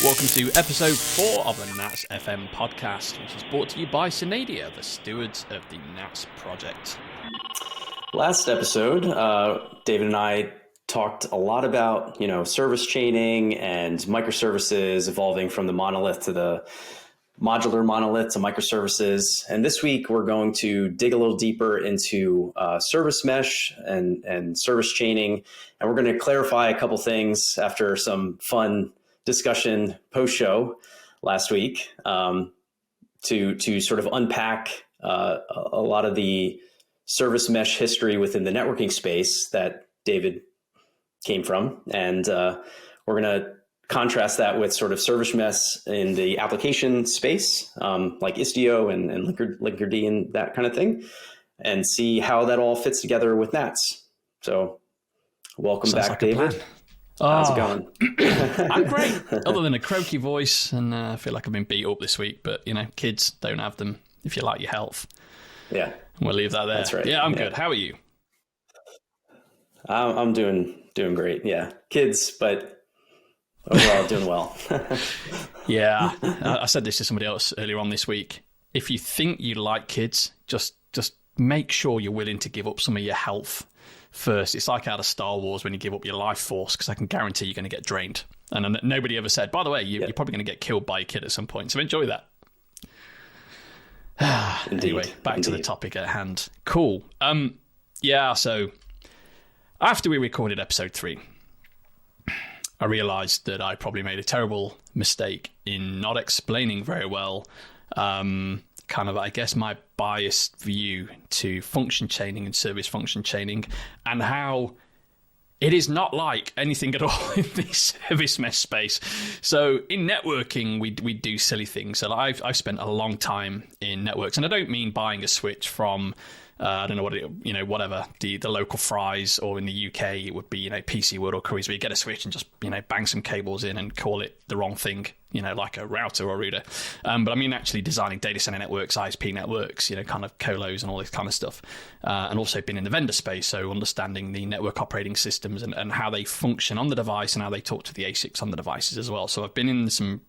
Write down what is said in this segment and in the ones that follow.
Welcome to episode 4 of the Nats FM podcast, which is brought to you by Synadia, the stewards of the Nats project. Last episode, David and I talked a lot about, service chaining and microservices evolving from the monolith to the modular monolith to microservices. And this week, we're going to dig a little deeper into service mesh and service chaining. And we're going to clarify a couple things after some fun discussion post-show last week to sort of unpack a lot of the service mesh history within the networking space that David came from. And we're going to contrast that with sort of service mesh in the application space, like Istio and Linkerd and that kind of thing, and see how that all fits together with Nats. So welcome Sounds back, like David. How's it going? I'm great, other than a croaky voice, and I feel like I've been beat up this week, but, kids don't have them if you like your health. Yeah. We'll leave that there. That's right. Yeah, I'm good. How are you? I'm doing great. Yeah. Kids, but overall doing well. Yeah. I said this to somebody else earlier on this week. If you think you like kids, just make sure you're willing to give up some of your health first. It's like out of Star Wars when you give up your life force, because I can guarantee you're going to get drained. And nobody ever said, by the way, you're probably going to get killed by a kid at some point. So enjoy that. Anyway, back to the topic at hand. Cool. So after we recorded episode 3, I realized that I probably made a terrible mistake in not explaining very well I guess my biased view to function chaining and service function chaining, and how it is not like anything at all in the service mesh space. So in networking, we do silly things. So I've spent a long time in networks, and I don't mean buying a switch from I don't know what whatever the local Fry's, or in the UK it would be PC World or Currys, where you get a switch and just bang some cables in and call it the wrong thing, like a router or router. But I mean actually designing data center networks, ISP networks, kind of colos and all this kind of stuff, and also been in the vendor space, so understanding the network operating systems and how they function on the device and how they talk to the ASICs on the devices as well. So I've been in some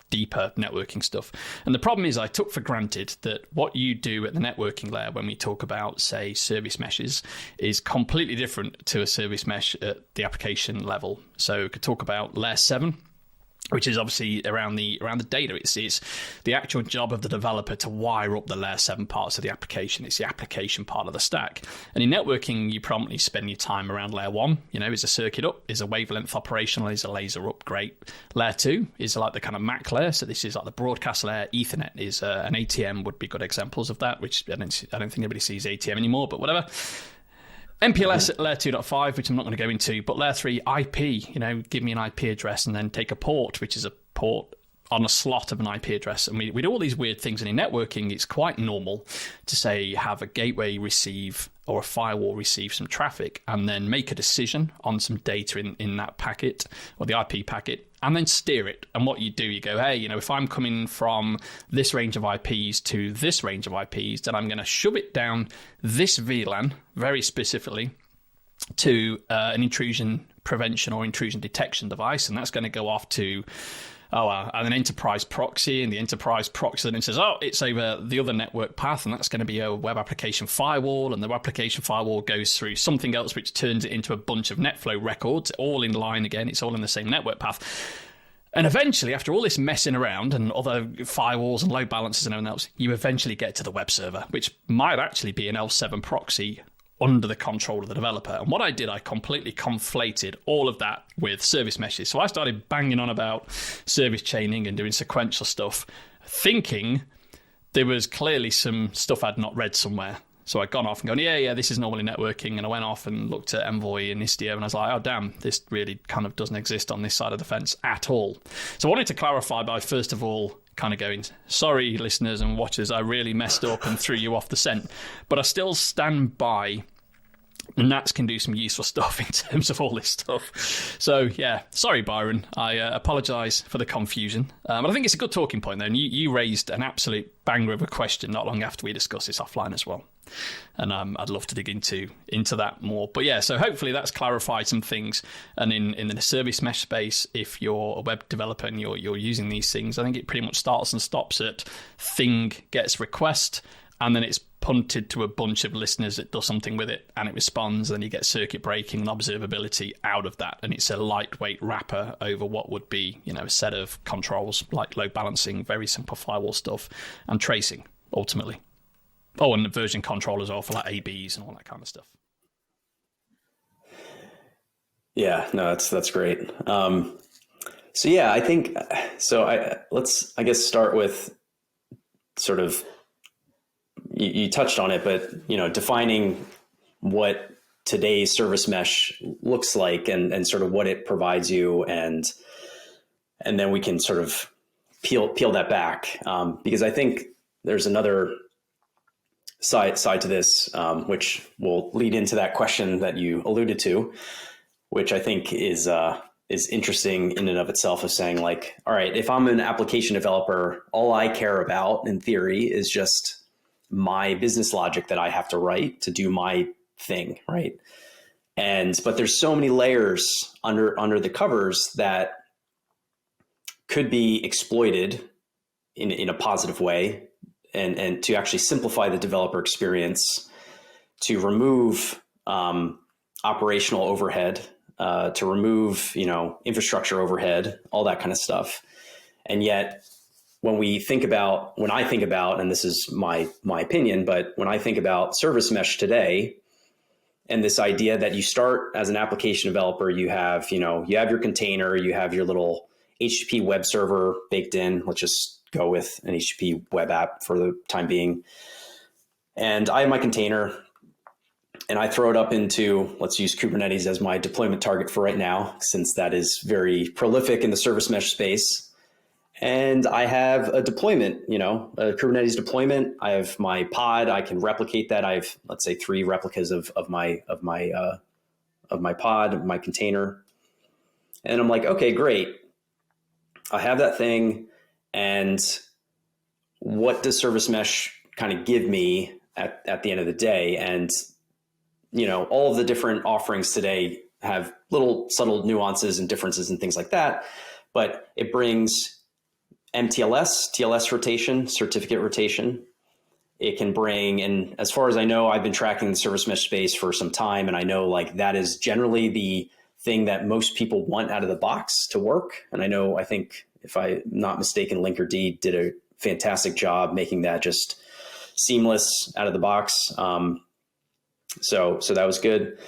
deeper networking stuff. And the problem is I took for granted that what you do at the networking layer when we talk about, say, service meshes is completely different to a service mesh at the application level. So we could talk about layer 7, which is obviously around the data. It's the actual job of the developer to wire up the layer 7 parts of the application. It's the application part of the stack. And in networking, you promptly spend your time around layer 1. Is a circuit up? Is a wavelength operational? Is a laser up? Great. Layer 2 is like the kind of MAC layer. So this is like the broadcast layer. Ethernet is an ATM would be good examples of that, which I don't think anybody sees ATM anymore, but whatever. MPLS at layer 2.5, which I'm not going to go into, but layer 3 IP, give me an IP address and then take a port, which is a port on a slot of an IP address. And we do all these weird things. And in networking, it's quite normal to say have a gateway receive or a firewall receive some traffic and then make a decision on some data in that packet or the IP packet, and then steer it. And what you do, you go, hey, if I'm coming from this range of IPs to this range of IPs, then I'm going to shove it down this VLAN very specifically to an intrusion prevention or intrusion detection device. And that's going to go off to an enterprise proxy, and the enterprise proxy then says, it's over the other network path, and that's going to be a web application firewall, and the web application firewall goes through something else, which turns it into a bunch of NetFlow records, all in line again, it's all in the same network path. And eventually, after all this messing around and other firewalls and load balancers and everything else, you eventually get to the web server, which might actually be an L7 proxy under the control of the developer. And what I did, I completely conflated all of that with service meshes. So I started banging on about service chaining and doing sequential stuff, thinking there was clearly some stuff I'd not read somewhere. So I'd gone off and gone, yeah, this is normally networking. And I went off and looked at Envoy and Istio, and I was like, oh, damn, this really kind of doesn't exist on this side of the fence at all. So I wanted to clarify by, first of all, kind of going, sorry, listeners and watchers, I really messed up and threw you off the scent. But I still stand by Nats can do some useful stuff in terms of all this stuff. So yeah, sorry, Byron. I apologise for the confusion. But I think it's a good talking point, though. And you raised an absolute banger of a question not long after we discussed this offline as well. And I'd love to dig into that more. But yeah, so hopefully that's clarified some things. And in the service mesh space, if you're a web developer and you're using these things, I think it pretty much starts and stops at thing gets request, and then it's punted to a bunch of listeners that does something with it, and it responds, and you get circuit breaking and observability out of that. And it's a lightweight wrapper over what would be, a set of controls like load balancing, very simple firewall stuff, and tracing ultimately. Oh, and the version control as well for like ABs and all that kind of stuff. Yeah, no, that's great. So yeah, I think so. Let's start with sort of you touched on it, but defining what today's service mesh looks like and sort of what it provides you, and then we can sort of peel that back, because I think there's another side to this, which will lead into that question that you alluded to, which I think is interesting in and of itself, of saying like, all right, if I'm an application developer, all I care about in theory is just my business logic that I have to write to do my thing, right? But there's so many layers under the covers that could be exploited in a positive way, and to actually simplify the developer experience, to remove operational overhead, to remove infrastructure overhead, all that kind of stuff. And yet, when I think about, and this is my opinion, but when I think about service mesh today, and this idea that you start as an application developer, you have your container, you have your little HTTP web server baked in. Let's just go with an HTTP web app for the time being. And I have my container, and I throw it up into, let's use Kubernetes as my deployment target for right now, since that is very prolific in the service mesh space. And I have a deployment, a Kubernetes deployment. I have my pod. I can replicate that. I have, let's say, 3 replicas of my pod, of my container. And I'm like, okay, great. I have that thing. And what does service mesh kind of give me at the end of the day? And, all of the different offerings today have little subtle nuances and differences and things like that. But it brings MTLS, TLS rotation, certificate rotation. It can bring, and as far as I know, I've been tracking the service mesh space for some time, and I know like that is generally the thing that most people want out of the box to work. And I think if I'm not mistaken, Linkerd did a fantastic job making that just seamless out of the box. So that was good.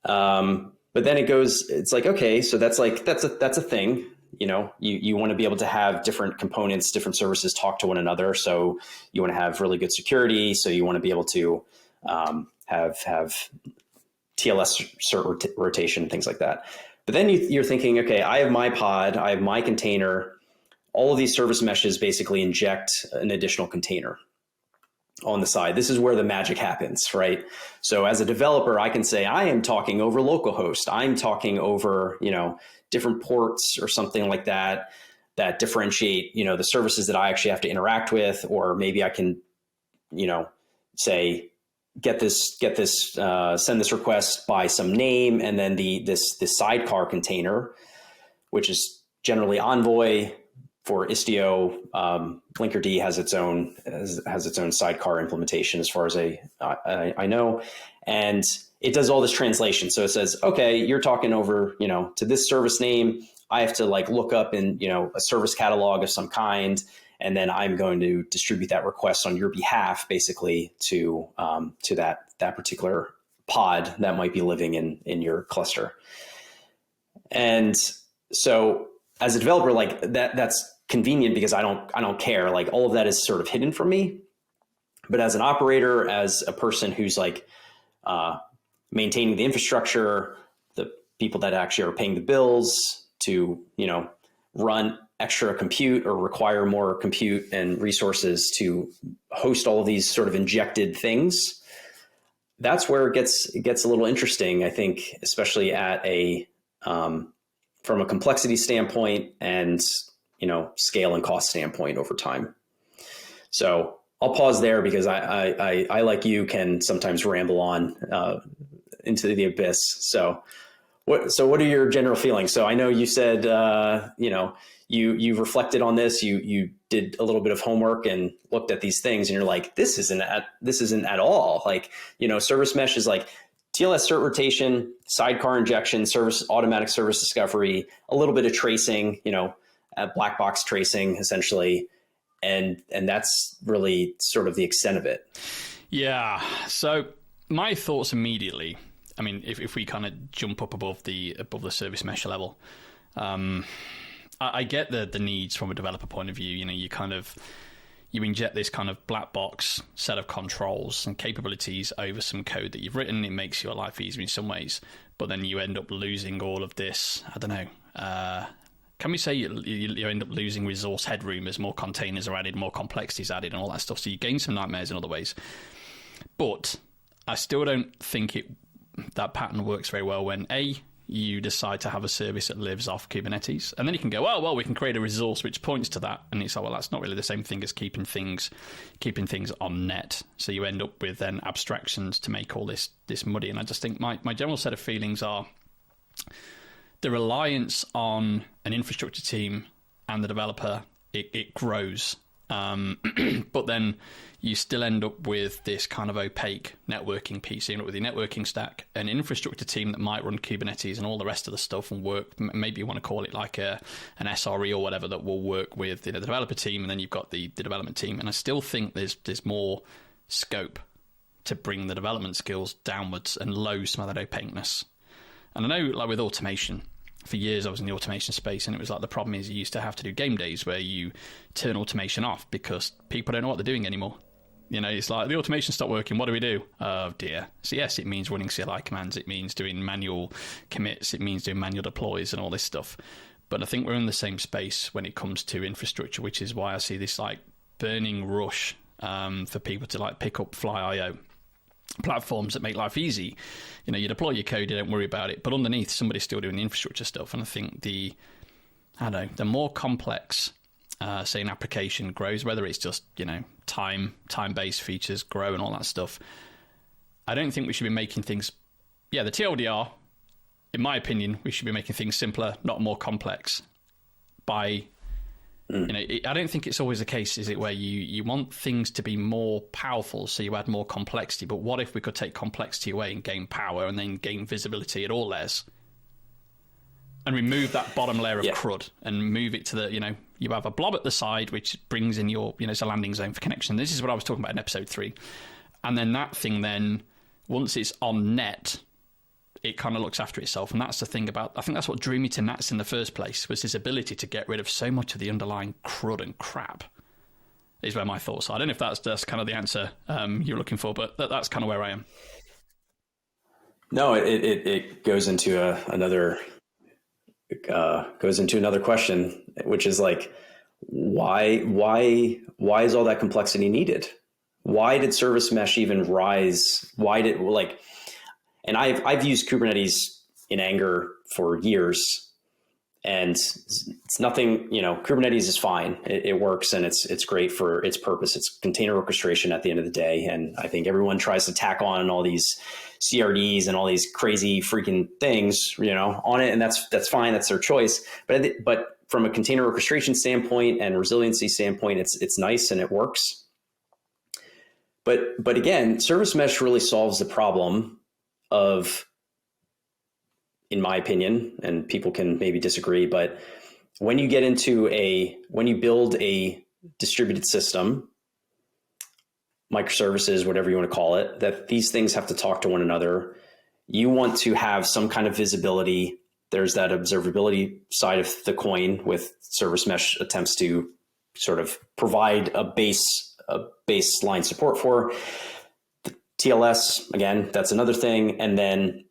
But then it's like, okay, so that's a thing. You want to be able to have different components, different services talk to one another. So you want to have really good security. So you want to be able to have TLS cert rotation, things like that. But then you're thinking, okay, I have my pod, I have my container. All of these service meshes basically inject an additional container on the side. This is where the magic happens, right? So as a developer, I can say, I am talking over localhost. I'm talking over, different ports or something like that differentiate, the services that I actually have to interact with. Or maybe I can, say, send this request by some name, and then this sidecar container, which is generally Envoy for Istio. Linkerd has its own sidecar implementation, as far as I know, and it does all this translation. So it says, okay, you're talking over, to this service name. I have to look up in, a service catalog of some kind, and then I'm going to distribute that request on your behalf, basically to that particular pod that might be living in your cluster. And so as a developer, that's convenient because I don't care. All of that is sort of hidden from me. But as an operator, as a person who's maintaining the infrastructure, the people that actually are paying the bills to, run extra compute or require more compute and resources to host all of these sort of injected things, that's where it gets a little interesting, I think, especially at from a complexity standpoint and, scale and cost standpoint over time. So I'll pause there because I like you can sometimes ramble on into the abyss. So what are your general feelings? So I know you said, you've reflected on this, you did a little bit of homework and looked at these things and you're like, this isn't at all like, service mesh is like TLS cert rotation, sidecar injection, automatic service discovery, a little bit of tracing, black box tracing essentially. And that's really sort of the extent of it. Yeah. So my thoughts immediately, I mean, if we kind of jump up above the service mesh level, I get the needs from a developer point of view. You inject this kind of black box set of controls and capabilities over some code that you've written. It makes your life easier in some ways, but then you end up losing all of this. I don't know. Can we say you end up losing resource headroom as more containers are added, more complexity is added, and all that stuff? So you gain some nightmares in other ways. But I still don't think that pattern works very well when you decide to have a service that lives off Kubernetes, and then you can go, oh well, we can create a resource which points to that, and it's like, well, that's not really the same thing as keeping things on net. So you end up with then abstractions to make all this muddy. And I just think my general set of feelings are the reliance on an infrastructure team and the developer, it grows. But then you still end up with this kind of opaque networking piece. You end up with your networking stack, an infrastructure team that might run Kubernetes and all the rest of the stuff and work. Maybe you want to call it like an SRE or whatever that will work with the developer team, and then you've got the development team. And I still think there's more scope to bring the development skills downwards and low some of that opaqueness. And I know, like with automation, for years I was in the automation space, and it was like the problem is you used to have to do game days where you turn automation off because people don't know what they're doing anymore. It's like the automation stopped working. What do we do? Oh dear. So yes, it means running CLI commands. It means doing manual commits. It means doing manual deploys and all this stuff. But I think we're in the same space when it comes to infrastructure, which is why I see this like burning rush for people to like pick up Fly.io. Platforms that make life easy. You deploy your code, you don't worry about it, but underneath somebody's still doing the infrastructure stuff. And I think the more complex say an application grows, whether it's just time-based features grow and all that stuff, I don't think we should be making things, the TLDR, in my opinion, we should be making things simpler, not more complex. I don't think it's always the case, is it, where you want things to be more powerful, so you add more complexity. But what if we could take complexity away and gain power and then gain visibility at all layers? And remove that bottom layer of crud and move it to the, you have a blob at the side, which brings in your, it's a landing zone for connection. This is what I was talking about in episode 3. And then that thing then, once it's on net, it kind of looks after itself. And that's the thing I think that's what drew me to Nats in the first place, was this ability to get rid of so much of the underlying crud and crap, is where my thoughts are. I don't know if that's kind of the answer you're looking for, but that's kind of where I am. No, it goes into another question, which is like, why is all that complexity needed? Why did service mesh even rise? And I've used Kubernetes in anger for years, and it's nothing, Kubernetes is fine. It works, and it's great for its purpose. It's container orchestration at the end of the day. And I think everyone tries to tack on all these CRDs and all these crazy freaking things, on it. And that's fine. That's their choice. But from a container orchestration standpoint and resiliency standpoint, it's nice and it works. But again, service mesh really solves the problem of, in my opinion, and people can maybe disagree, but when you build a distributed system, microservices, whatever you want to call it, that these things have to talk to one another, you want to have some kind of visibility. There's that observability side of the coin with service mesh attempts to sort of provide a baseline support for. TLS, again, that's another thing. And then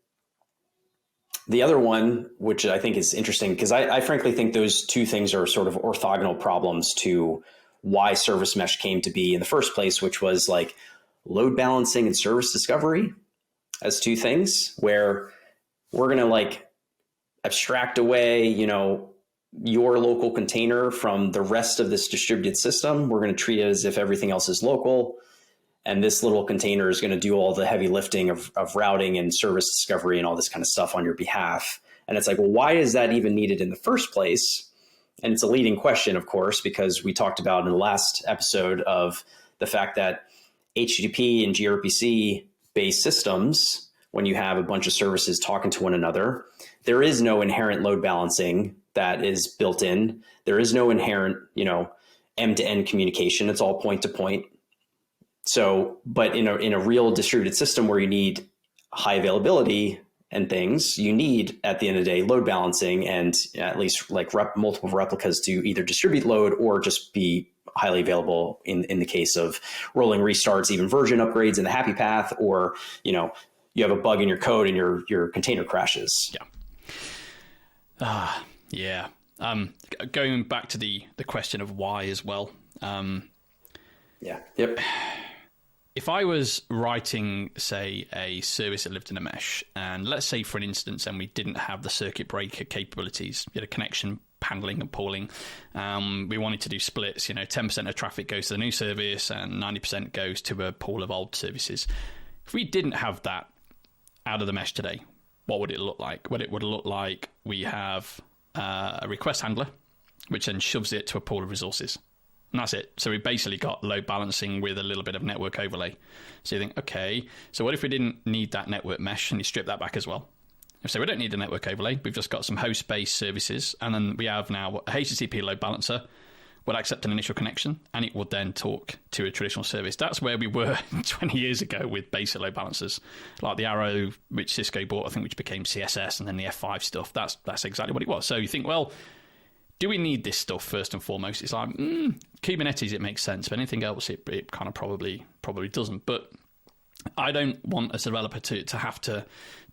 the other one, which I think is interesting, because I frankly think those two things are sort of orthogonal problems to why service mesh came to be in the first place, which was like load balancing and service discovery. as two things, where we're going to like abstract away, your local container from the rest of this distributed system. We're going to treat it as if everything else is local. And this little container is going to do all the heavy lifting of routing and service discovery and all this kind of stuff on your behalf. And it's like, well, why is that even needed in the first place? And it's a leading question, of course, because we talked about in the last episode of the fact that HTTP and gRPC based systems, when you have a bunch of services talking to one another, there is no inherent load balancing that is built in. There is no inherent, end-to-end communication. It's all point to point. So, but in a real distributed system where you need high availability and things, you need, at the end of the day, load balancing and at least like multiple replicas to either distribute load or just be highly available in the case of rolling restarts, even version upgrades in the happy path, or, you have a bug in your code and your container crashes. Yeah. Going back to the question of why as well. Yep. If I was writing, say, a service that lived in a mesh, and let's say, for an instance, and we didn't have the circuit breaker capabilities, connection handling and pooling, we wanted to do splits, 10% of traffic goes to the new service and 90% goes to a pool of old services. If we didn't have that out of the mesh today, what would it look like? Well, it would look like we have a request handler, which then shoves it to a pool of resources. And that's it. So we basically got load balancing with a little bit of network overlay. So you think, okay, so what if we didn't need that network mesh and you strip that back as well? So we don't need a network overlay. We've just got some host-based services. And then we have now a HTTP load balancer would accept an initial connection and it would then talk to a traditional service. That's where we were 20 years ago with basic load balancers, like the Arrow, which Cisco bought, I think, which became CSS, and then the F5 stuff. That's exactly what it was. So you think, well, do we need this stuff first and foremost? It's like, Kubernetes, it makes sense, but anything else, it kind of probably doesn't. But I don't want as a developer to have to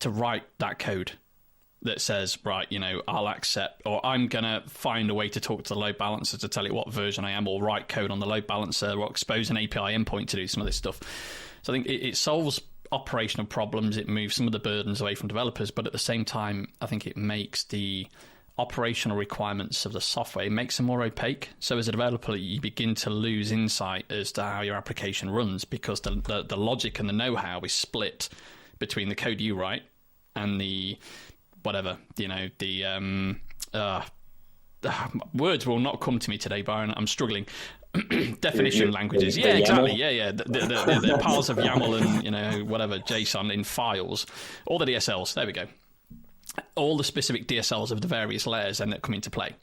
write that code that says, right, I'll accept, or I'm going to find a way to talk to the load balancer to tell it what version I am, or write code on the load balancer, or expose an API endpoint to do some of this stuff. So I think it solves operational problems. It moves some of the burdens away from developers, but at the same time, I think it makes the operational requirements of the software, it makes them more opaque. So as a developer, you begin to lose insight as to how your application runs, because the logic and the know-how is split between the code you write and the whatever, words will not come to me today, Byron. I'm struggling. Definition languages. Yeah, exactly. Yeah. The piles of YAML and, whatever, JSON in files. All the DSLs. There we go. All the specific DSLs of the various layers then that come into play.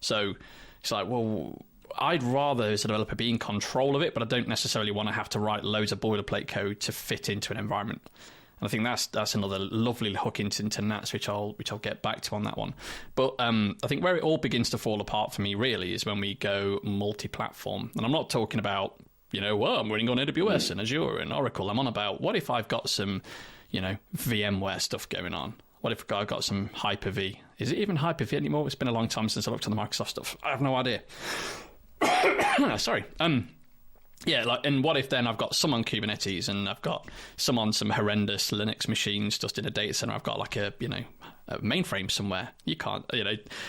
So it's like, well, I'd rather as a developer be in control of it, but I don't necessarily want to have to write loads of boilerplate code to fit into an environment. And I think that's another lovely hook into NATS, which I'll get back to on that one. But I think where it all begins to fall apart for me really is when we go multi-platform. And I'm not talking about, well, I'm running on AWS and Azure and Oracle. I'm on about, what if I've got some, VMware stuff going on? What if I've got some Hyper-V? Is it even Hyper-V anymore? It's been a long time since I looked at the Microsoft stuff. I have no idea. Sorry. And what if then I've got some on Kubernetes and I've got some on some horrendous Linux machines just in a data center. I've got like a mainframe somewhere. You can't,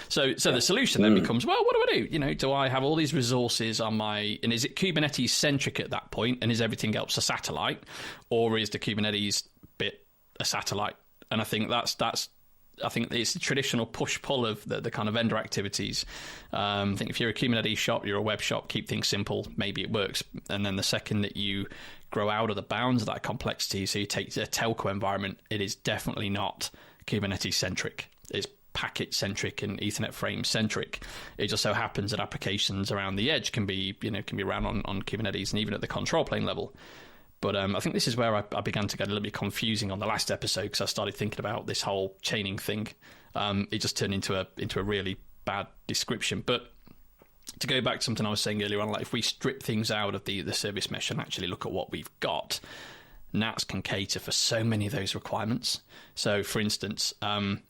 So the solution then becomes, well, what do I do? Do I have all these resources on and is it Kubernetes centric at that point? And is everything else a satellite? Or is the Kubernetes bit a satellite? And I think I think it's the traditional push-pull of the kind of vendor activities. I think if you're a Kubernetes shop, you're a web shop, keep things simple, maybe it works. And then the second that you grow out of the bounds of that complexity, so you take a telco environment, it is definitely not Kubernetes-centric. It's packet-centric and Ethernet frame-centric. It just so happens that applications around the edge can be run on Kubernetes, and even at the control plane level. But I think this is where I began to get a little bit confusing on the last episode, because I started thinking about this whole chaining thing. It just turned into a really bad description. But to go back to something I was saying earlier on, like if we strip things out of the service mesh and actually look at what we've got, NATS can cater for so many of those requirements. So, for instance, and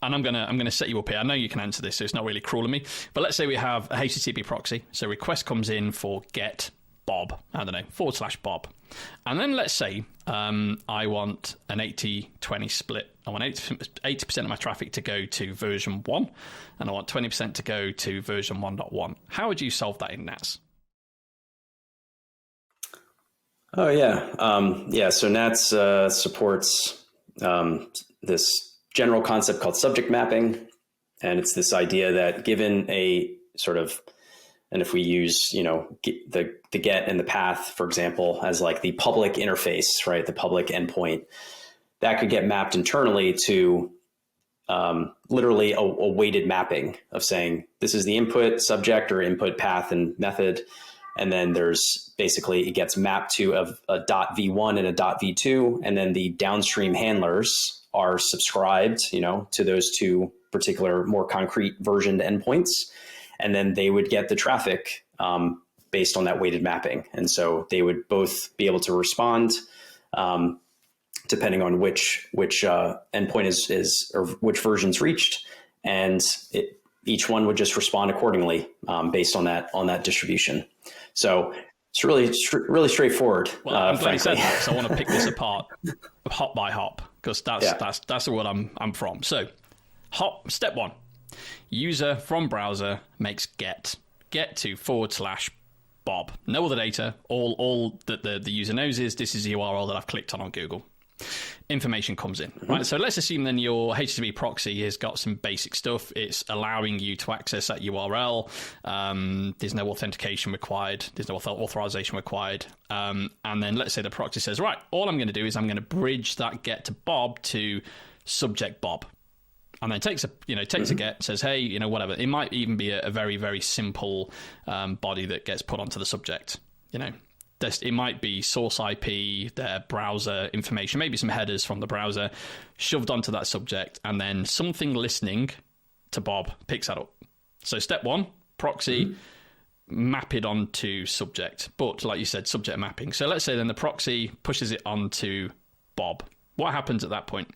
I'm gonna set you up here. I know you can answer this, so it's not really cruel of me. But let's say we have a HTTP proxy. So request comes in for get Bob, I don't know, /Bob. And then let's say I want an 80-20 split. I want 80% of my traffic to go to version 1, and I want 20% to go to version 1.1. How would you solve that in NATS? Oh, yeah. So NATS supports this general concept called subject mapping. And it's this idea that given a sort of, and if we use, the get and the path, for example, as like the public interface, right, the public endpoint, that could get mapped internally to literally a weighted mapping of saying, this is the input subject or input path and method. And then there's basically, it gets mapped to a .v1 and a .v2. And then the downstream handlers are subscribed, to those two particular more concrete versioned endpoints. And then they would get the traffic based on that weighted mapping. And so they would both be able to respond depending on which endpoint is or which version's reached. And each one would just respond accordingly based on that distribution. So it's really straightforward. Well, I'm glad you said that, because I want to pick this apart hop by hop, because that's what I'm from. So step 1. User from browser makes get to /Bob. No other data. All that the user knows is this is the URL that I've clicked on Google. Information comes in, right? So let's assume then your HTTP proxy has got some basic stuff. It's allowing you to access that URL. There's no authentication required. There's no authorization required. And then let's say the proxy says, right, all I'm going to do is I'm going to bridge that get to Bob to subject Bob. And then takes a get, says, hey, whatever. It might even be a very, very simple body that gets put onto the subject. It might be source IP, their browser information, maybe some headers from the browser shoved onto that subject, and then something listening to Bob picks that up. So step 1, proxy, map it onto subject. But like you said, subject mapping. So let's say then the proxy pushes it onto Bob. What happens at that point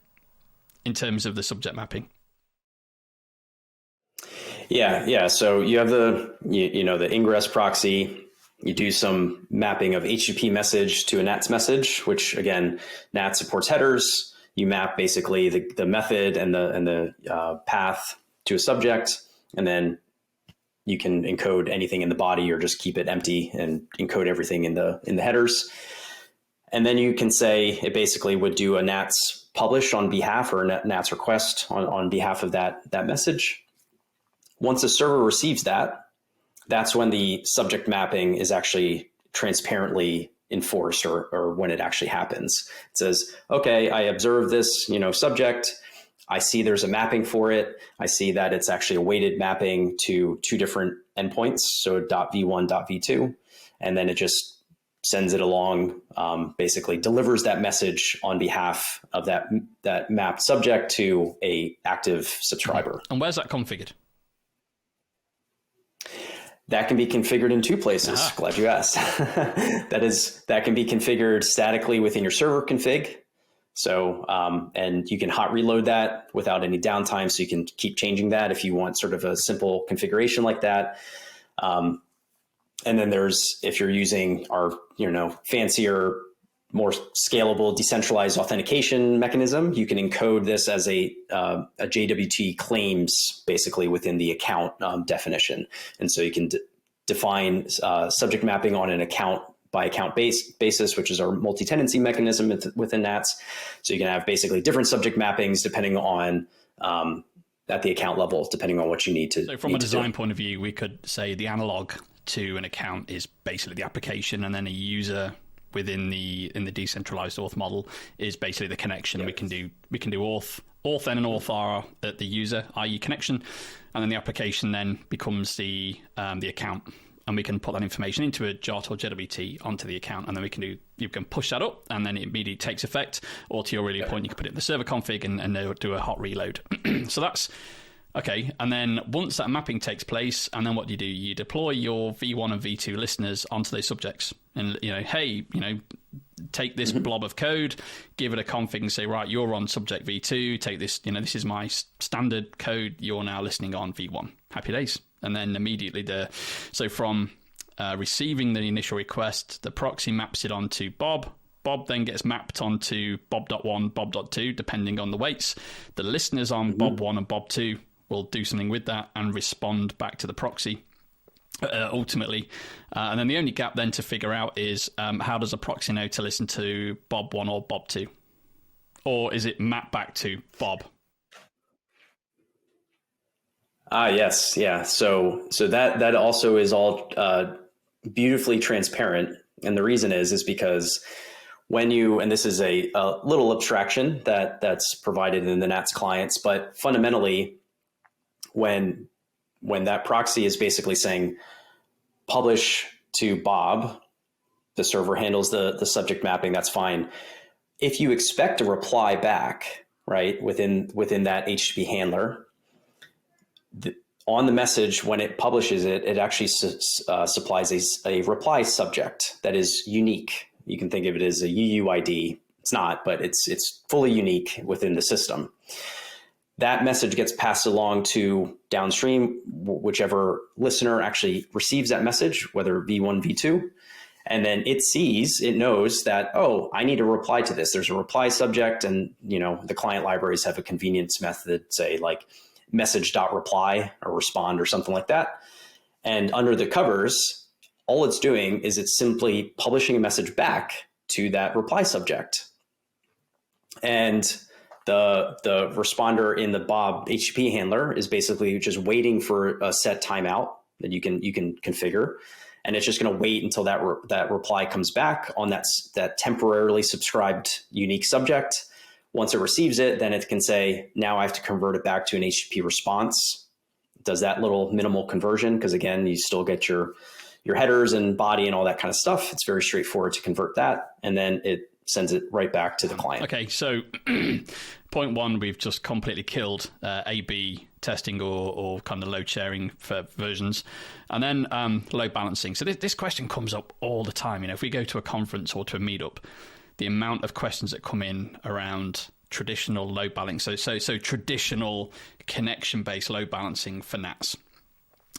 in terms of the subject mapping? Yeah. So you have the ingress proxy. You do some mapping of HTTP message to a NATS message, which again, NATS supports headers. You map basically the method and the path to a subject, and then you can encode anything in the body or just keep it empty and encode everything in the headers. And then you can say it basically would do a NATS publish on behalf or a NATS request on behalf of that message. Once the server receives that's when the subject mapping is actually transparently enforced or when it actually happens. It says, okay, I observe this, subject. I see there's a mapping for it. I see that it's actually a weighted mapping to two different endpoints. So .v1, .v2, and then it just sends it along, basically delivers that message on behalf of that mapped subject to a active subscriber. And where's that configured? That can be configured in 2 places. Glad you asked. That can be configured statically within your server config. So, and you can hot reload that without any downtime. So you can keep changing that if you want sort of a simple configuration like that. And then if you're using our, fancier, more scalable, decentralized authentication mechanism, you can encode this as a JWT claims basically within the account definition. And so you can define subject mapping on an account by account basis, which is our multi-tenancy mechanism within NATS. So you can have basically different subject mappings depending on at the account level, depending on what you need to. So from a design point of view, we could say the analog to an account is basically the application, and then a user within in the decentralized auth model is basically the connection. Yeah. We can do auth N and auth R at the user, i.e. connection, and then the application then becomes the account, and we can put that information into a JOT or JWT onto the account, and then you can push that up, and then it immediately takes effect. Or to your earlier point, you can put it in the server config and do a hot reload. So that's okay. And then once that mapping takes place, and then what do? You deploy your V1 and V2 listeners onto those subjects. And, take this blob of code, give it a config and say, right, you're on subject V2, take this, this is my standard code. You're now listening on V1. Happy days. And then immediately from receiving the initial request, the proxy maps it onto Bob. Bob then gets mapped onto Bob.1, Bob.2, depending on the weights. The listeners on Bob1 and Bob2 will do something with that and respond back to the proxy ultimately. And then the only gap then to figure out is how does a proxy know to listen to Bob1 or Bob2? Or is it mapped back to Bob? Yes. Yeah. So that also is all beautifully transparent. And the reason is because when you, and this is a little abstraction that's provided in the NATS clients, but fundamentally when that proxy is basically saying publish to Bob, the server handles the subject mapping, that's fine. If you expect a reply back, right, within that HTTP handler, on the message, when it publishes it, it actually supplies a reply subject that is unique. You can think of it as a UUID. It's not, but it's fully unique within the system. That message gets passed along to downstream, whichever listener actually receives that message, whether V1, V2, and then it knows that, oh, I need to reply to this. There's a reply subject, and the client libraries have a convenience method, say like message.reply or respond or something like that. And under the covers, all it's doing is it's simply publishing a message back to that reply subject. And the responder in the Bob HTTP handler is basically just waiting for a set timeout that you can configure. And it's just going to wait until that reply comes back on that temporarily subscribed unique subject. Once it receives it, then it can say, now I have to convert it back to an HTTP response. It does that little minimal conversion, because again, you still get your headers and body and all that kind of stuff. It's very straightforward to convert that. And then it sends it right back to the client. Okay, so point one, we've just completely killed A/B testing or kind of load sharing for versions. And then load balancing. So this question comes up all the time. If we go to a conference or to a meetup, the amount of questions that come in around traditional load balancing. So traditional connection-based load balancing for NATs.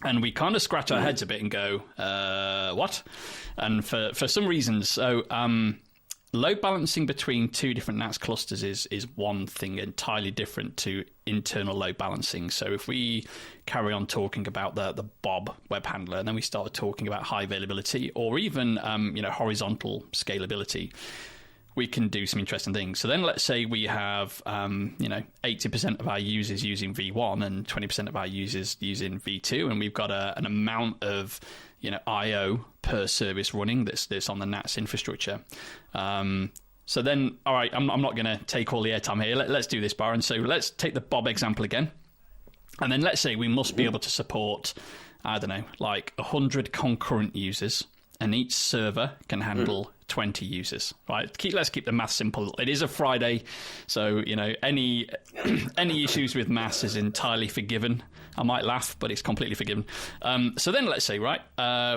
And we kind of scratch our heads a bit and go, what? And for some reasons, so load balancing between two different NATS clusters is one thing entirely different to internal load balancing. So if we carry on talking about the Bob web handler, and then we start talking about high availability or even horizontal scalability, we can do some interesting things. So then let's say we have 80% of our users using V1 and 20% of our users using V2, and we've got an amount of IO per service running that's on the NATS infrastructure. So then, all right, I'm not going to take all the airtime here. Let's do this, Byron. So let's take the Bob example again. And then let's say we must be able to support, I don't know, like 100 concurrent users, and each server can handle 20 users, right? Let's keep the math simple. It is a Friday, so any issues with maths is entirely forgiven. I might laugh, but it's completely forgiven. So then let's say, right,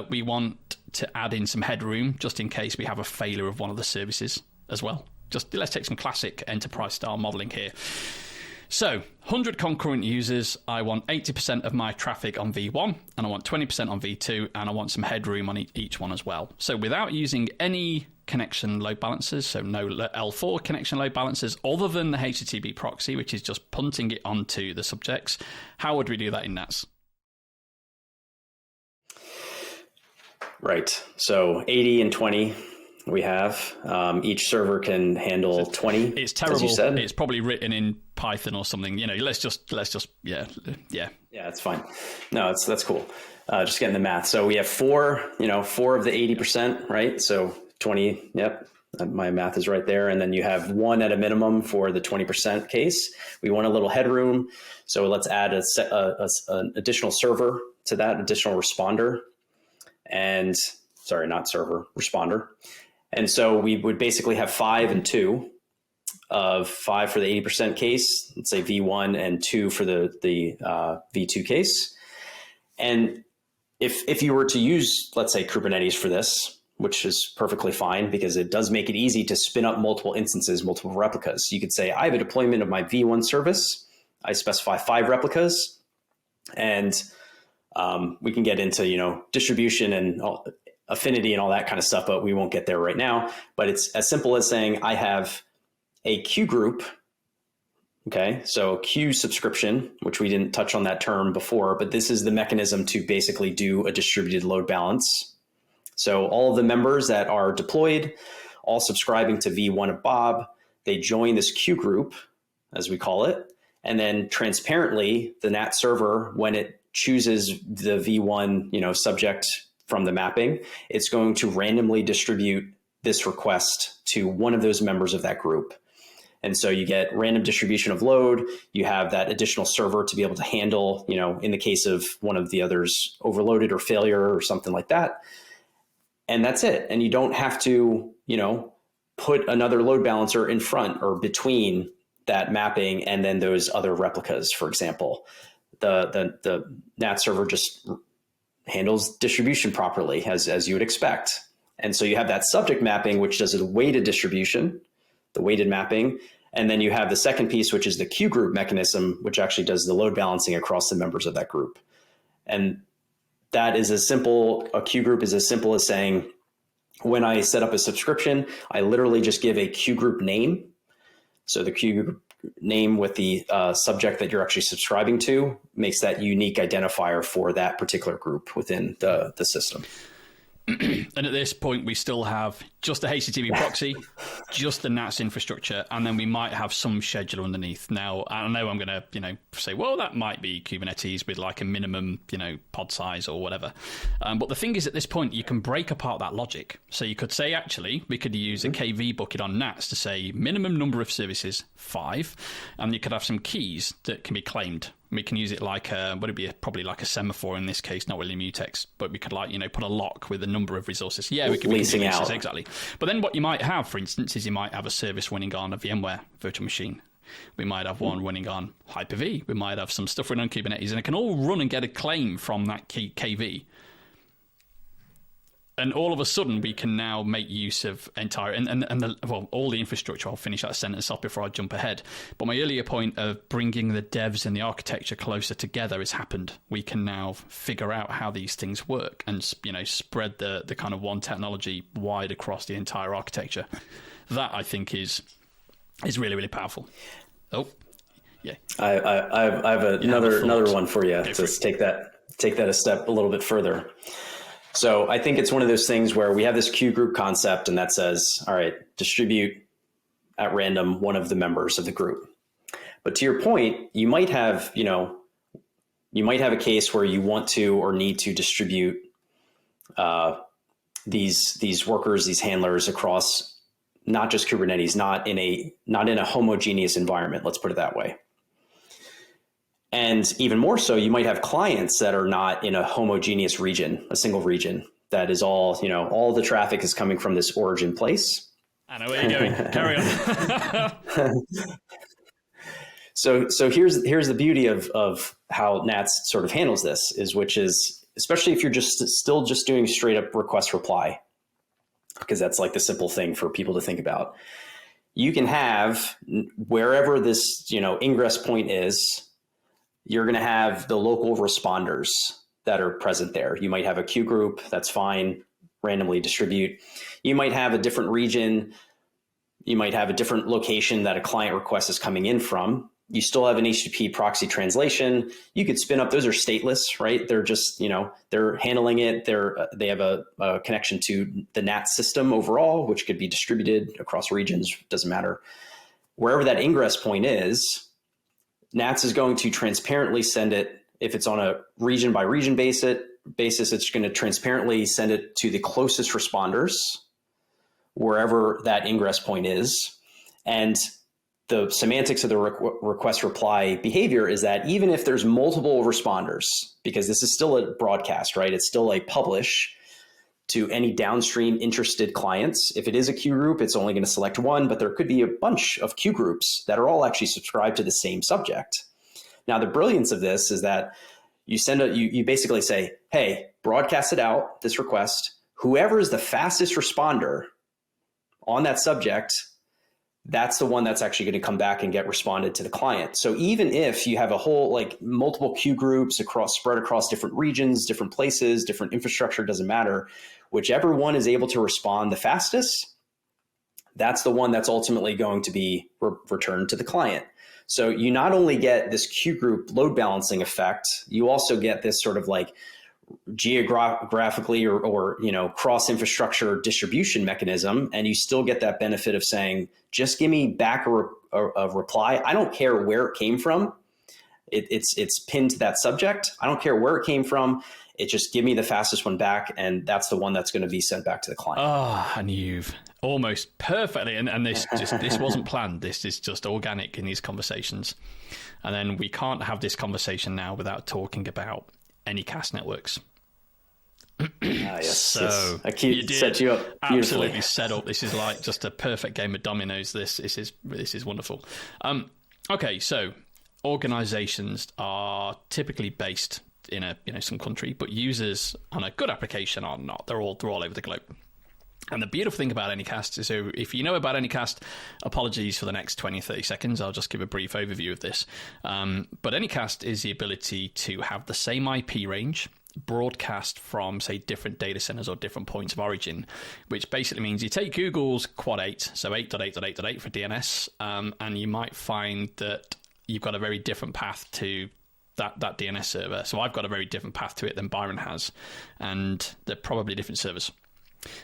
we want to add in some headroom just in case we have a failure of one of the services as well. Just let's take some classic enterprise style modeling here. So 100 concurrent users, I want 80% of my traffic on V1, and I want 20% on V2, and I want some headroom on each one as well. So without using any connection load balancers, so no L4 connection load balancers, other than the HTTP proxy, which is just punting it onto the subjects, how would we do that in NATS? Right. So 80 and 20. We have each server can handle 20. It's terrible. As you said. It's probably written in Python or something. Let's just yeah. It's fine. No, that's cool. Just getting the math. So we have four of the 80%, right? So 20. Yep, my math is right there. And then you have one at a minimum for the 20% case. We want a little headroom, so let's add an additional server to that, additional responder, and sorry, not server, responder. And so we would basically have 5 and 2 of 5 for the 80% case, let's say V1, and 2 for the V2 case. And if you were to use, let's say, Kubernetes for this, which is perfectly fine because it does make it easy to spin up multiple instances, multiple replicas. You could say, I have a deployment of my V1 service. I specify 5 replicas, and We can get into, distribution and affinity and all that kind of stuff, but we won't get there right now. But it's as simple as saying I have a queue group. Okay, so queue subscription, which we didn't touch on that term before, but this is the mechanism to basically do a distributed load balance. So all of the members that are deployed, all subscribing to V1 of Bob, they join this queue group, as we call it, and then transparently, the NAT server, when it chooses the V1, subject from the mapping, it's going to randomly distribute this request to one of those members of that group. And so you get random distribution of load. You have that additional server to be able to handle, in the case of one of the others overloaded or failure or something like that. And that's it. And you don't have to, put another load balancer in front or between that mapping and then those other replicas, for example. The NAT server just handles distribution properly as you would expect. And so you have that subject mapping, which does a weighted distribution, the weighted mapping. And then you have the second piece, which is the queue group mechanism, which actually does the load balancing across the members of that group. And that is a queue group is as simple as saying, when I set up a subscription, I literally just give a queue group name. So the queue group name with the subject that you're actually subscribing to makes that unique identifier for that particular group within the system. And at this point, we still have just the HTTP proxy, just the NATS infrastructure, and then we might have some scheduler underneath. Now, I know I'm going to, say, well, that might be Kubernetes with like a minimum, pod size or whatever. But the thing is, at this point, you can break apart that logic. So you could say, actually, we could use a KV bucket on NATS to say minimum number of services, 5, and you could have some keys that can be claimed. We can use it like would it be probably like a semaphore in this case, not really mutex, but we could put a lock with a number of resources. Yeah, we can leasing out. Exactly. But then what you might have, for instance, is you might have a service running on a VMware virtual machine. We might have one running on Hyper-V. We might have some stuff running on Kubernetes, and it can all run and get a claim from that KV. And all of a sudden, we can now make use of all the infrastructure. I'll finish that sentence off before I jump ahead. But my earlier point of bringing the devs and the architecture closer together has happened. We can now figure out how these things work and, spread the kind of one technology wide across the entire architecture. That, I think, is really, really powerful. Oh, yeah. I have another one for you. So let's take that a step a little bit further. So I think it's one of those things where we have this queue group concept, and that says, all right, distribute at random one of the members of the group. But to your point, you might have a case where you want to or need to distribute these workers, these handlers across not just Kubernetes, not in a homogeneous environment. Let's put it that way. And even more so, you might have clients that are not in a homogeneous region, a single region that is all the traffic is coming from this origin place. I know where you're going. Carry on. So here's the beauty of how NATS sort of handles this which is, especially if you're still doing straight up request reply, because that's like the simple thing for people to think about. You can have wherever this, ingress point is, you're going to have the local responders that are present there. You might have a queue group, that's fine, randomly distribute. You might have a different region. You might have a different location that a client request is coming in from. You still have an HTTP proxy translation. You could spin up, those are stateless, right? They're just, they're handling it. They have a connection to the NAT system overall, which could be distributed across regions, doesn't matter. Wherever that ingress point is, NATS is going to transparently send it. If it's on a region by region basis, it's going to transparently send it to the closest responders, wherever that ingress point is. And the semantics of the request reply behavior is that even if there's multiple responders, because this is still a broadcast, right? It's still a publish to any downstream interested clients. If it is a queue group, it's only going to select one, but there could be a bunch of queue groups that are all actually subscribed to the same subject. Now, the brilliance of this is that you basically say, hey, broadcast it out, this request. Whoever is the fastest responder on that subject that's the one that's actually going to come back and get responded to the client. So even if you have a whole, like multiple queue groups spread across different regions, different places, different infrastructure, doesn't matter, whichever one is able to respond the fastest, that's the one that's ultimately going to be returned to the client. So you not only get this queue group load balancing effect, you also get this sort of like geographically or cross infrastructure distribution mechanism, and you still get that benefit of saying, just give me back a reply. I don't care where it came from. It's pinned to that subject. I don't care where it came from. It just give me the fastest one back, and that's the one that's going to be sent back to the client. Oh, and you've almost perfectly, and this wasn't planned. This is just organic in these conversations. And then we can't have this conversation now without talking about Anycast networks. Yes. So I set you up beautifully. Absolutely set up. This is like just a perfect game of dominoes. This is wonderful. Okay, so organizations are typically based in some country, but users on a good application are not. They're all over the globe. And the beautiful thing about Anycast is, so if you know about Anycast, apologies for the next 20, 30 seconds. I'll just give a brief overview of this. But Anycast is the ability to have the same IP range broadcast from, say, different data centers or different points of origin, which basically means you take Google's Quad 8, so 8.8.8.8 for DNS, and you might find that you've got a very different path to that DNS server. So I've got a very different path to it than Byron has, and they're probably different servers.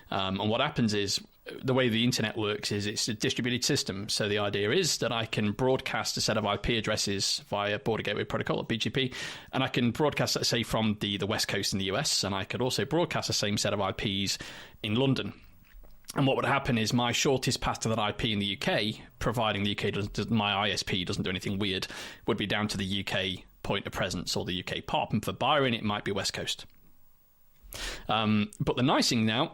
And what happens is, the way the internet works is it's a distributed system. So the idea is that I can broadcast a set of IP addresses via Border Gateway Protocol, or BGP, and I can broadcast, let's say, from the West Coast in the US, and I could also broadcast the same set of IPs in London. And what would happen is my shortest path to that IP in the UK, providing the UK my ISP doesn't do anything weird, would be down to the UK point of presence or the UK POP. And for Byron, it might be West Coast. But the nice thing now,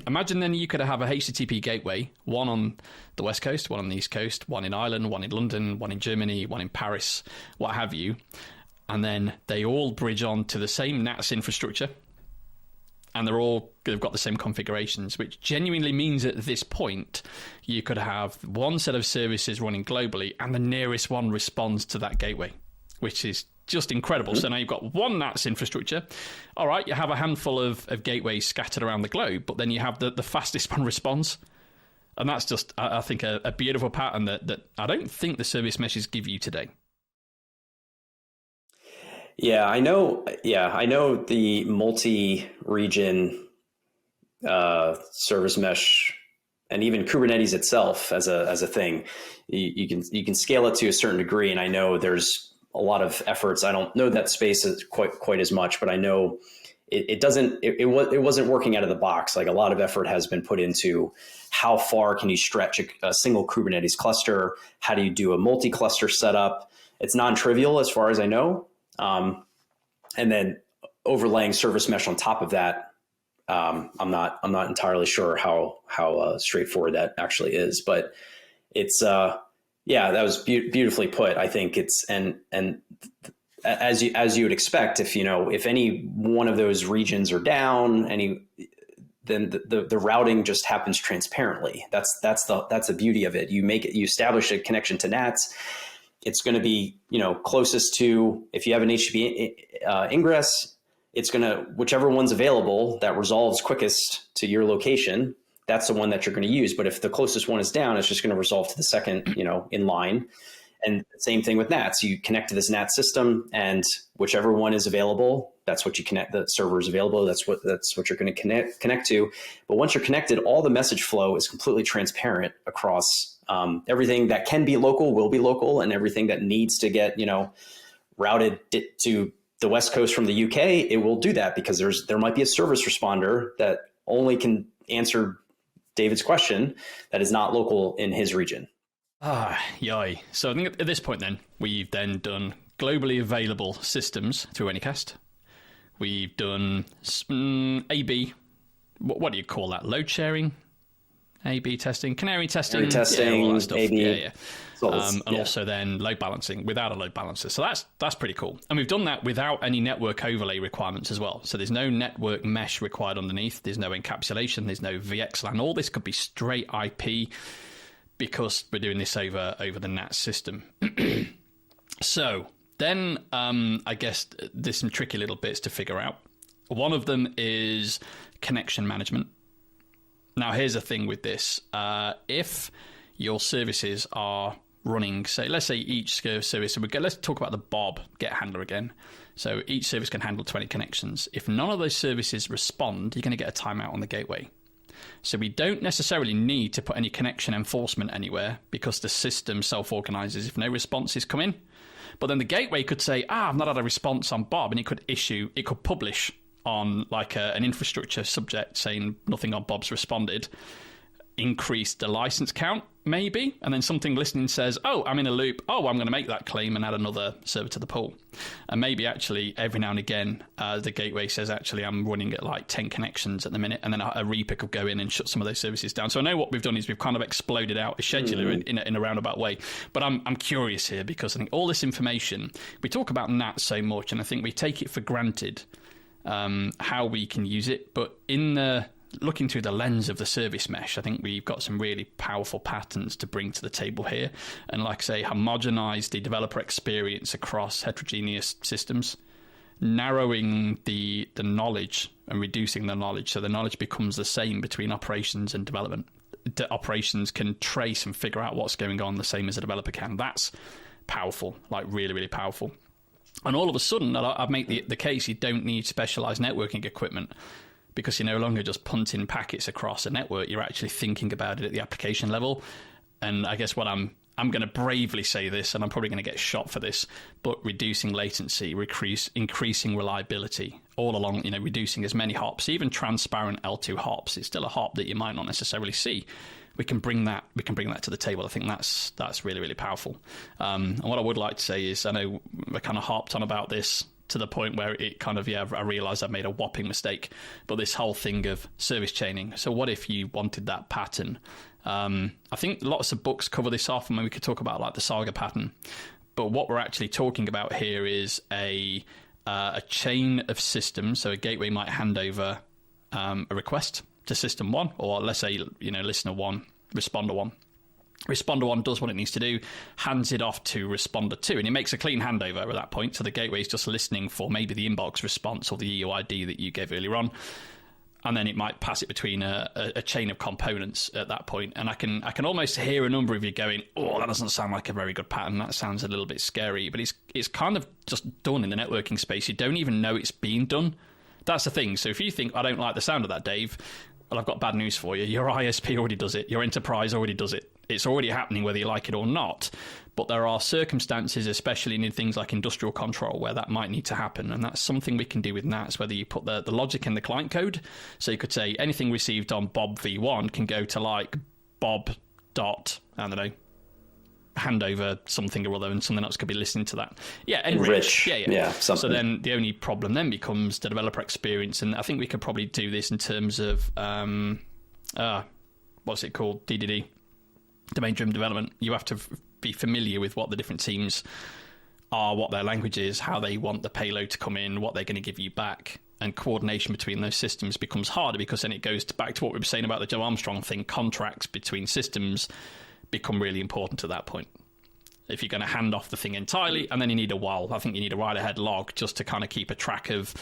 imagine then you could have a HTTP gateway, one on the West Coast, one on the East Coast, one in Ireland, one in London, one in Germany, one in Paris, what have you. And then they all bridge on to the same NATS infrastructure. And they've got the same configurations, which genuinely means at this point, you could have one set of services running globally, and the nearest one responds to that gateway, which is just incredible. So now you've got one NATS infrastructure. All right, you have a handful of gateways scattered around the globe, but then you have the fastest one response. And that's just, I think, a beautiful pattern that I don't think the service meshes give you today. Yeah, I know the multi-region service mesh, and even Kubernetes itself as a thing. You can scale it to a certain degree, and I know there's a lot of efforts. I don't know that space is quite as much, but I know it wasn't working out of the box. Like, a lot of effort has been put into how far can you stretch a single Kubernetes cluster? How do you do a multi-cluster setup? It's non-trivial as far as I know. And then overlaying service mesh on top of that, I'm not entirely sure how straightforward that actually is, but it's yeah, that was beautifully put. I think it's and as you would expect, if any one of those regions are down, then the routing just happens transparently. That's the beauty of it. You establish a connection to NATS. It's going to be, closest to, if you have an HTTP ingress, it's going to, whichever one's available that resolves quickest to your location, that's the one that you're going to use. But if the closest one is down, it's just going to resolve to the second, in line. And same thing with NATS. You connect to this NAT system, and whichever one is available, that's what you connect. The server is available. That's what you're going to connect to. But once you're connected, all the message flow is completely transparent across everything that can be local will be local, and everything that needs to get routed to the West Coast from the UK, it will do that, because there might be a service responder that only can answer David's question that is not local in his region. Yay. So I think at this point then, we've then done globally available systems through Anycast. We've done A/B. What do you call that? Load sharing? A/B testing? Canary testing? All that stuff. A/B. Yeah. Also then load balancing without a load balancer. So that's pretty cool. And we've done that without any network overlay requirements as well. So there's no network mesh required underneath. There's no encapsulation. There's no VXLAN. All this could be straight IP. because we're doing this over the NAT system. So then I guess there's some tricky little bits to figure out. One of them is connection management. Now, here's the thing with this. If your services are running, say, let's say each service, so let's talk about the Bob get handler again. So each service can handle 20 connections. If none of those services respond, you're going to get a timeout on the gateway. So we don't necessarily need to put any connection enforcement anywhere because the system self-organizes if no responses come in. But then the gateway could say, I've not had a response on Bob, and it could publish on like an infrastructure subject saying nothing on Bob's responded, increase the license count maybe, and then something listening says, I'm in a loop, I'm going to make that claim and add another server to the pool. And maybe actually every now and again the gateway says, actually I'm running at like 10 connections at the minute, and then a Reaper could go in and shut some of those services down. So I know what we've done is we've kind of exploded out a scheduler in a roundabout way, but I'm curious here because I think all this information, we talk about NAT so much and I think we take it for granted how we can use it, but looking through the lens of the service mesh, I think we've got some really powerful patterns to bring to the table here, and like I say, homogenize the developer experience across heterogeneous systems, narrowing the knowledge and reducing the knowledge so the knowledge becomes the same between operations and development. The operations can trace and figure out what's going on the same as a developer can. That's powerful, like really, really powerful. And all of a sudden, I've made the case you don't need specialized networking equipment because you're no longer just punting packets across a network. You're actually thinking about it at the application level. And I guess what I'm going to bravely say this, and I'm probably going to get shot for this, but reducing latency, increasing reliability all along, reducing as many hops, even transparent L2 hops. It's still a hop that you might not necessarily see. We can bring that to the table. I think that's really, really powerful. And what I would like to say is, I know we kind of harped on about this to the point where it kind of, I realised I've made a whopping mistake. But this whole thing of service chaining. So what if you wanted that pattern? I think lots of books cover this off, and we could talk about like the Saga pattern. But what we're actually talking about here is a chain of systems. So a gateway might hand over a request to system one, or let's say, listener one, responder one. Responder one does what it needs to do, hands it off to responder two, and it makes a clean handover at that point. So the gateway is just listening for maybe the inbox response or the EUID that you gave earlier on, and then it might pass it between a chain of components at that point. And I can almost hear a number of you going, that doesn't sound like a very good pattern. That sounds a little bit scary, but it's kind of just done in the networking space. You don't even know it's being done. That's the thing. So if you think, I don't like the sound of that, Dave, well, I've got bad news for you. Your ISP already does it. Your enterprise already does it. It's already happening whether you like it or not. But there are circumstances, especially in things like industrial control, where that might need to happen. And that's something we can do with NATs, whether you put the logic in the client code. So you could say anything received on Bob v1 can go to like Bob dot, I don't know, hand over something or other, and something else could be listening to that. Yeah, enrich. Yeah. So then the only problem then becomes the developer experience. And I think we could probably do this in terms of, what's it called? DDD. Domain-driven development. You have to be familiar with what the different teams are, what their language is, how they want the payload to come in, what they're going to give you back. And coordination between those systems becomes harder because then it goes back to what we were saying about the Joe Armstrong thing. Contracts between systems become really important at that point. If you're going to hand off the thing entirely, and then you need a WAL. I think you need a write-ahead log just to kind of keep a track of.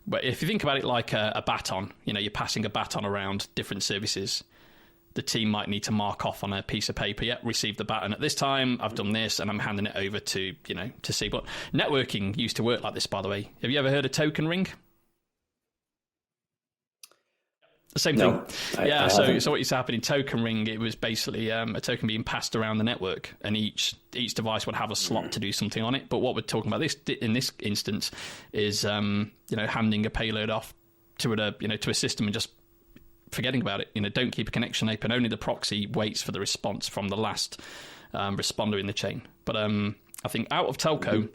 But if you think about it like a baton, you're passing a baton around different services. The team might need to mark off on a piece of paper, received the baton at this time, I've done this, and I'm handing it over to see. But networking used to work like this, by the way. Have you ever heard of token ring? The same thing. I so what used to happen in token ring, it was basically a token being passed around the network, and each device would have a slot to do something on it. But what we're talking about in this instance is handing a payload off to a system and just forgetting about it. Don't keep a connection open. Only the proxy waits for the response from the last responder in the chain. But I think out of telco,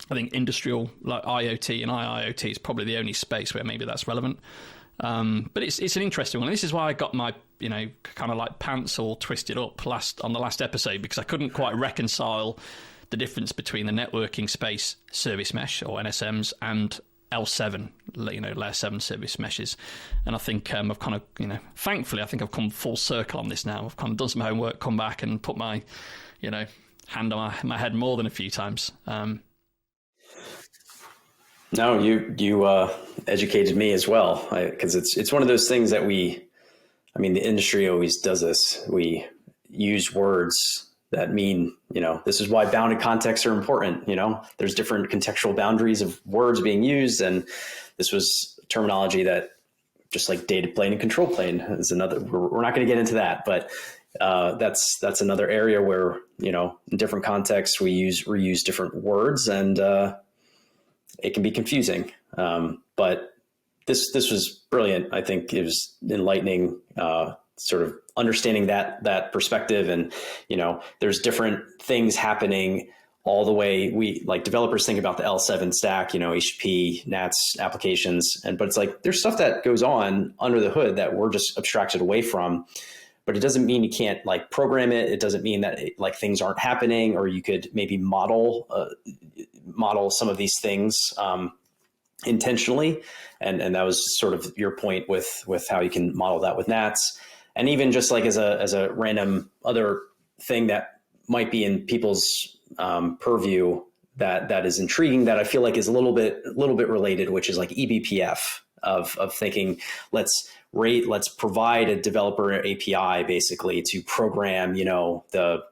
I think industrial like IoT and IIoT is probably the only space where maybe that's relevant. But it's an interesting one. And this is why I got my kind of like pants all twisted up on the last episode, because I couldn't quite reconcile the difference between the networking space service mesh or NSMs and L7, layer 7 service meshes. And I think I've kind of, thankfully, I think I've come full circle on this now. I've kind of done some homework, come back and put my, hand on my head more than a few times. No, you educated me as well, because it's one of those things that the industry always does this. We use words that mean, this is why bounded contexts are important. There's different contextual boundaries of words being used. And this was terminology that, just like data plane and control plane, is another, we're not going to get into that, but that's another area where, in different contexts, we reuse different words, and it can be confusing. But this was brilliant. I think it was enlightening, sort of understanding that perspective. And, there's different things happening all the way. We, like, developers think about the L7 stack, HTTP, NATS applications. But it's like, there's stuff that goes on under the hood that we're just abstracted away from, but it doesn't mean you can't program it. It doesn't mean that things aren't happening, or you could maybe model some of these things intentionally. And that was sort of your point with how you can model that with NATS. And even just as a random other thing that might be in people's purview that is intriguing, that I feel like is a little bit related, which is like eBPF of thinking, let's provide a developer API basically to program, the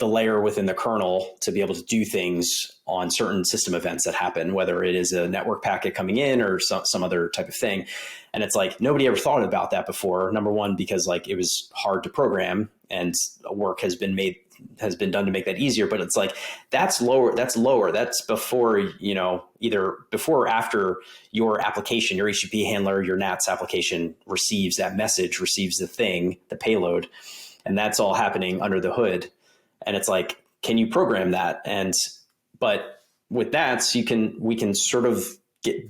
layer within the kernel to be able to do things on certain system events that happen, whether it is a network packet coming in or some other type of thing. And it's like, nobody ever thought about that before. Number one, because it was hard to program, and work has been done to make that easier. But it's like, that's lower. That's before, either before or after your application, your HTTP handler, your NATS application receives that message, receives the thing, the payload, and that's all happening under the hood. And it's like, can you program that? But with that, we can sort of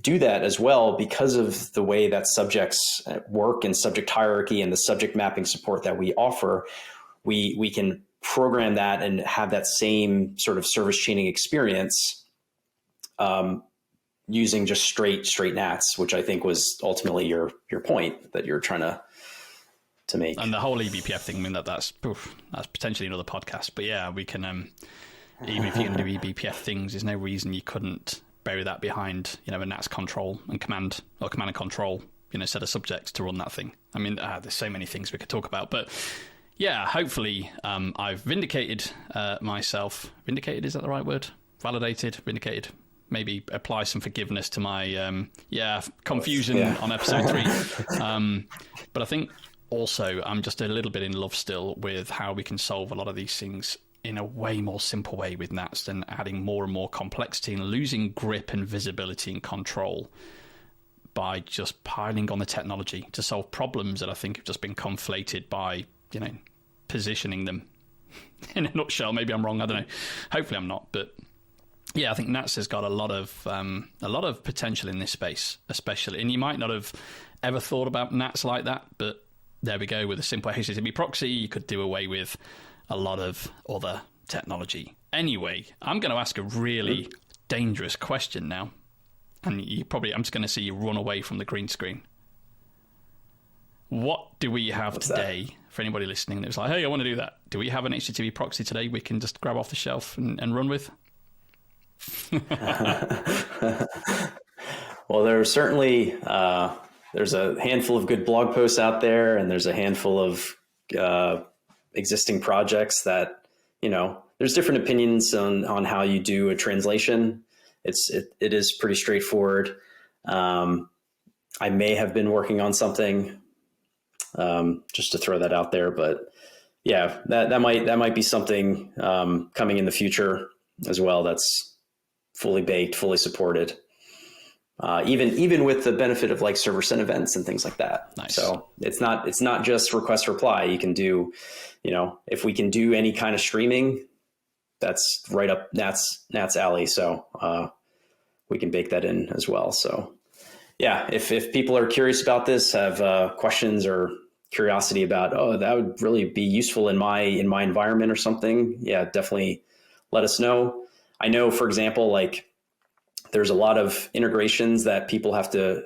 do that as well, because of the way that subjects work and subject hierarchy and the subject mapping support that we offer. We can program that and have that same sort of service chaining experience using just straight NATS, which I think was ultimately your point that you're trying to make. And the whole eBPF thing, that's potentially another podcast. But yeah, we can, even if you're going to do eBPF things, there's no reason you couldn't bury that behind, a NATS control and command and control, set of subjects to run that thing. There's so many things we could talk about, but yeah, hopefully I've vindicated myself. Vindicated, is that the right word? Validated, vindicated. Maybe apply some forgiveness to my confusion on episode 3. But I think also I'm just a little bit in love still with how we can solve a lot of these things in a way more simple way with NATS than adding more and more complexity and losing grip and visibility and control by just piling on the technology to solve problems that I think have just been conflated by, positioning them in a nutshell. Maybe I'm wrong. I don't know. Hopefully I'm not. But yeah, I think NATS has got a lot of potential in this space, especially. And you might not have ever thought about NATS like that, but there we go. With a simple HTTP proxy, you could do away with a lot of other technology. Anyway, I'm going to ask a really dangerous question now. And I'm just going to see you run away from the green screen. What do we have today for anybody listening that was like, hey, I want to do that? Do we have an HTTP proxy today we can just grab off the shelf and run with? Well, there's certainly there's a handful of good blog posts out there, and there's a handful of existing projects that, there's different opinions on how you do a translation. It is pretty straightforward. I may have been working on something, just to throw that out there, but yeah, that might be something coming in the future as well. That's fully baked, fully supported. Even with the benefit of server sent events and things like that. Nice. So it's not just request reply. You can do, if we can do any kind of streaming, that's right up Nat's alley. So we can bake that in as well. So yeah, if people are curious about this, have questions or curiosity about, that would really be useful in my environment or something, yeah, definitely let us know. I know, for example, there's a lot of integrations that people have to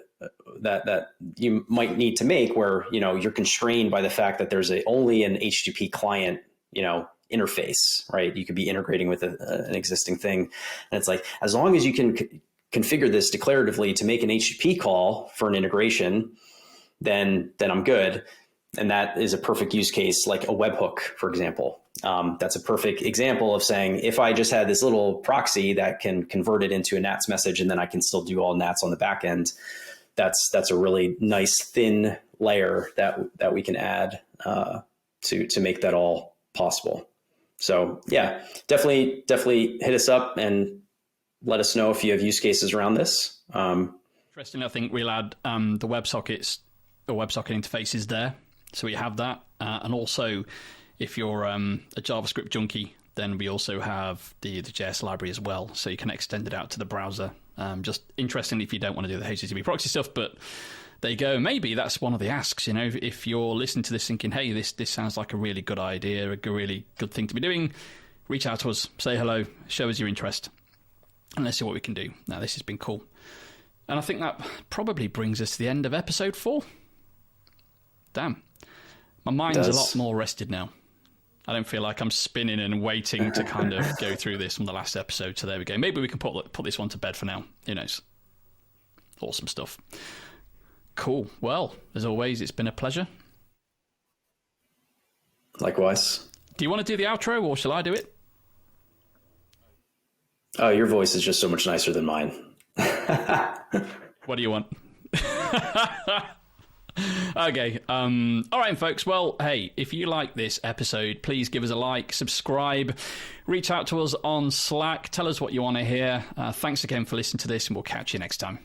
that you might need to make where, you know, you're constrained by the fact that there's only an HTTP client, you know, interface, right? You could be integrating with an existing thing. And it's like, as long as you can configure this declaratively to make an HTTP call for an integration, then I'm good. And that is a perfect use case, like a webhook, for example. That's a perfect example of saying, if I just had this little proxy that can convert it into a NATS message, and then I can still do all NATS on the back end, that's a really nice thin layer that we can add to make that all possible. So yeah, definitely hit us up and let us know if you have use cases around this. Interesting. I think we'll add the WebSockets or WebSocket interfaces there. So we have that. And also, if you're a JavaScript junkie, then we also have the JS library as well. So you can extend it out to the browser. Just interestingly, if you don't want to do the HTTP proxy stuff, but there you go. Maybe that's one of the asks, you know, if you're listening to this thinking, hey, this sounds like a really good idea, a really good thing to be doing, reach out to us, say hello, show us your interest, and let's see what we can do. Now, this has been cool. And I think that probably brings us to the end of episode 4. Damn. My mind's a lot more rested now. I don't feel like I'm spinning and waiting to kind of go through this from the last episode. So there we go. Maybe we can put this one to bed for now. Who knows? Awesome stuff. Cool. Well, as always, it's been a pleasure. Likewise. Do you want to do the outro or shall I do it? Oh, your voice is just so much nicer than mine. What do you want? Okay. All right, folks. Well, hey, if you like this episode, please give us a like, subscribe, reach out to us on Slack, tell us what you want to hear. Thanks again for listening to this, and we'll catch you next time.